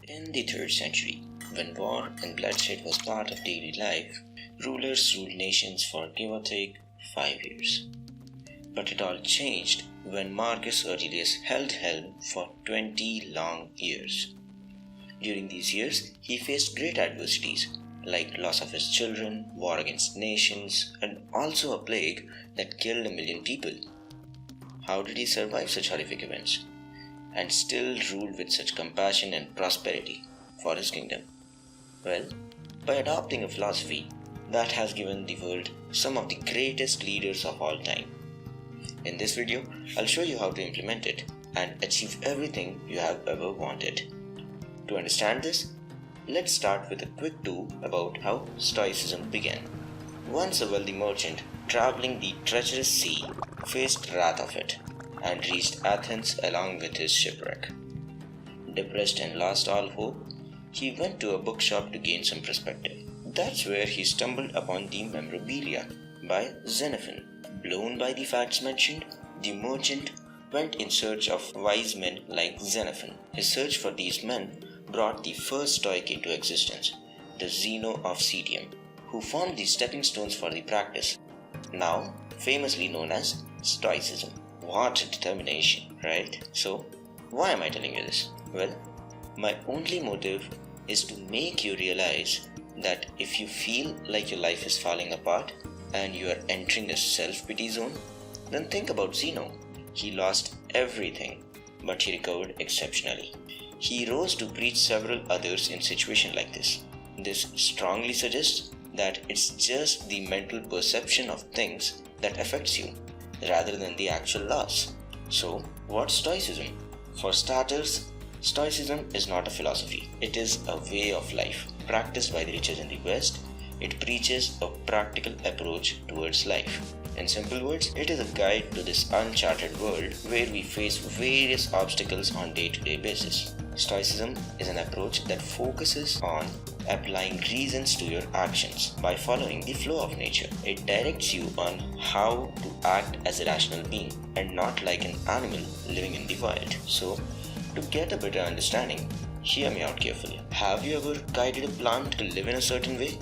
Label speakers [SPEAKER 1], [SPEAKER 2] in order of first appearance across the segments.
[SPEAKER 1] In the 3rd century, when war and bloodshed was part of daily life, rulers ruled nations for give or take 5 years. But it all changed when Marcus Aurelius held helm for 20 long years. During these years, he faced great adversities like loss of his children, war against nations, and also a plague that killed 1 million people. How did he survive such horrific events and still rule with such compassion and prosperity for his kingdom? Well, by adopting a philosophy that has given the world some of the greatest leaders of all time. In this video, I'll show you how to implement it and achieve everything you have ever wanted. To understand this, let's start with a quick tour about how Stoicism began. Once a wealthy merchant traveling the treacherous sea faced wrath of it and reached Athens along with his shipwreck. Depressed and lost all hope, he went to a bookshop to gain some perspective. That's where he stumbled upon the Memorabilia by Xenophon. Blown by the facts mentioned, the merchant went in search of wise men like Xenophon. His search for these men brought the first Stoic into existence, the Zeno of Citium, who formed the stepping stones for the practice, now famously known as Stoicism. What determination, right? So, why am I telling you this? Well, my only motive is to make you realize that if you feel like your life is falling apart and you are entering a self-pity zone, then think about Zeno. He lost everything, but he recovered exceptionally. He rose to preach several others in situations like this. This strongly suggests that it's just the mental perception of things that affects you, rather than the actual loss. So, what's Stoicism? For starters, Stoicism is not a philosophy. It is a way of life practiced by the riches in the West. It preaches a practical approach towards life. In simple words, it is a guide to this uncharted world where we face various obstacles on a day-to-day basis. Stoicism is an approach that focuses on applying reasons to your actions by following the flow of nature. It directs you on how to act as a rational being and not like an animal living in the wild. So, to get a better understanding, hear me out carefully. Have you ever guided a plant to live in a certain way?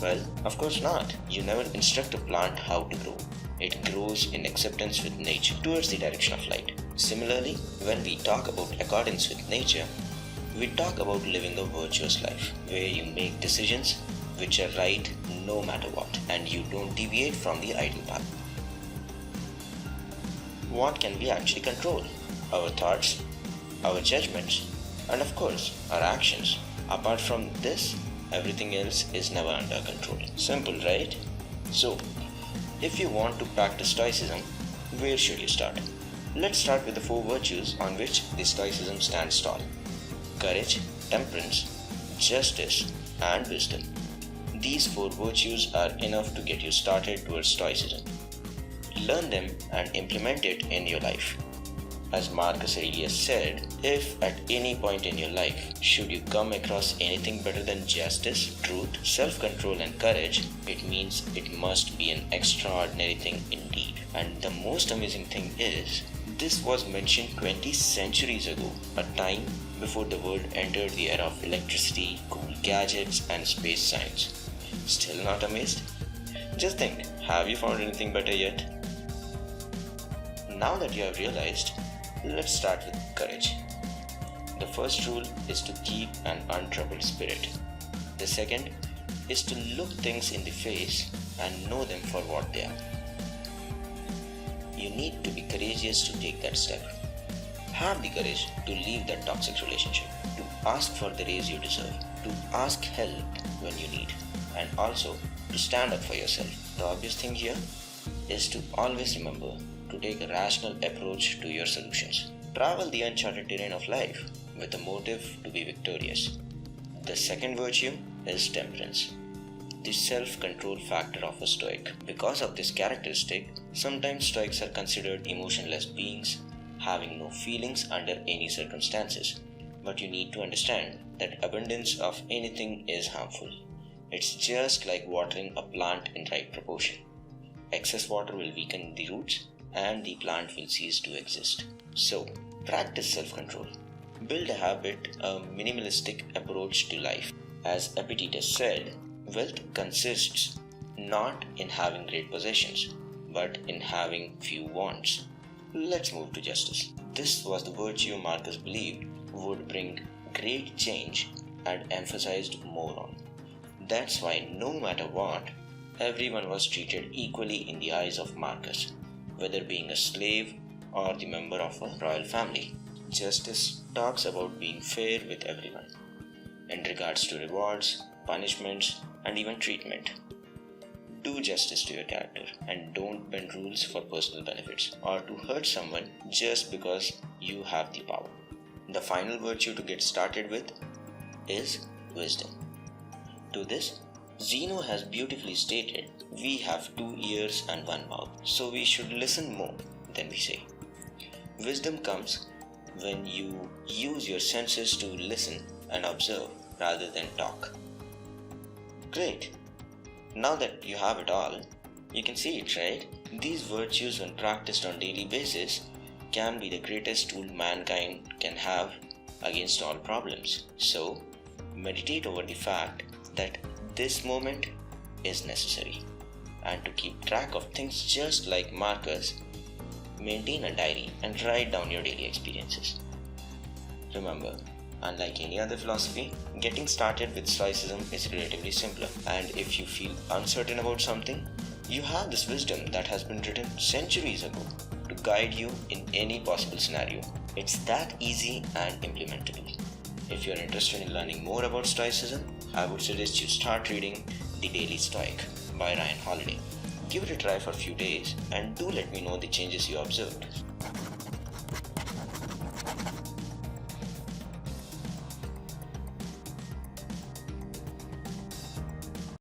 [SPEAKER 1] Well, of course not. You never instruct a plant how to grow. It grows in acceptance with nature towards the direction of light. Similarly, when we talk about accordance with nature, we talk about living a virtuous life where you make decisions which are right no matter what and you don't deviate from the ideal path. What can we actually control? Our thoughts, our judgments, and of course, our actions. Apart from this, everything else is never under control. Simple, right? So, if you want to practice Stoicism, where should you start? Let's start with the 4 virtues on which the Stoicism stands tall: courage, temperance, justice, and wisdom. These 4 virtues are enough to get you started towards Stoicism. Learn them and implement it in your life. As Marcus Aurelius said, if at any point in your life should you come across anything better than justice, truth, self-control and courage, it means it must be an extraordinary thing indeed. And the most amazing thing is, this was mentioned 20 centuries ago, a time before the world entered the era of electricity, cool gadgets and space science. Still not amazed? Just think, have you found anything better yet? Now that you have realized, let's start with courage. The first rule is to keep an untroubled spirit. The second is to look things in the face and know them for what they are. You need to be courageous to take that step. Have the courage to leave that toxic relationship, to ask for the raise you deserve, to ask help when you need, and also to stand up for yourself. The obvious thing here is to always remember to take a rational approach to your solutions. Travel the uncharted terrain of life with a motive to be victorious. The second virtue is temperance, the self-control factor of a Stoic. Because of this characteristic, sometimes Stoics are considered emotionless beings, having no feelings under any circumstances. But you need to understand that abundance of anything is harmful. It's just like watering a plant in right proportion. Excess water will weaken the roots and the plant will cease to exist. So, practice self-control. Build a habit, a minimalistic approach to life. As Epictetus said, wealth consists not in having great possessions, but in having few wants. Let's move to justice. This was the virtue Marcus believed would bring great change and emphasized more on. That's why no matter what, everyone was treated equally in the eyes of Marcus, whether being a slave or the member of a royal family. Justice talks about being fair with everyone in regards to rewards, punishments, and even treatment. Do justice to your character and don't bend rules for personal benefits or to hurt someone just because you have the power. The final virtue to get started with is wisdom. To this, Zeno has beautifully stated, we have 2 ears and 1 mouth, so we should listen more than we say. Wisdom comes when you use your senses to listen and observe rather than talk. Great! Now that you have it all, you can see it, right? These virtues, when practiced on daily basis, can be the greatest tool mankind can have against all problems. So, meditate over the fact that this moment is necessary. And to keep track of things just like Marcus, maintain a diary and write down your daily experiences. Remember, unlike any other philosophy, getting started with Stoicism is relatively simpler. And if you feel uncertain about something, you have this wisdom that has been written centuries ago to guide you in any possible scenario. It's that easy and implementable. If you're interested in learning more about Stoicism, I would suggest you start reading The Daily Stoic by Ryan Holiday. Give it a try for a few days and do let me know the changes you observed.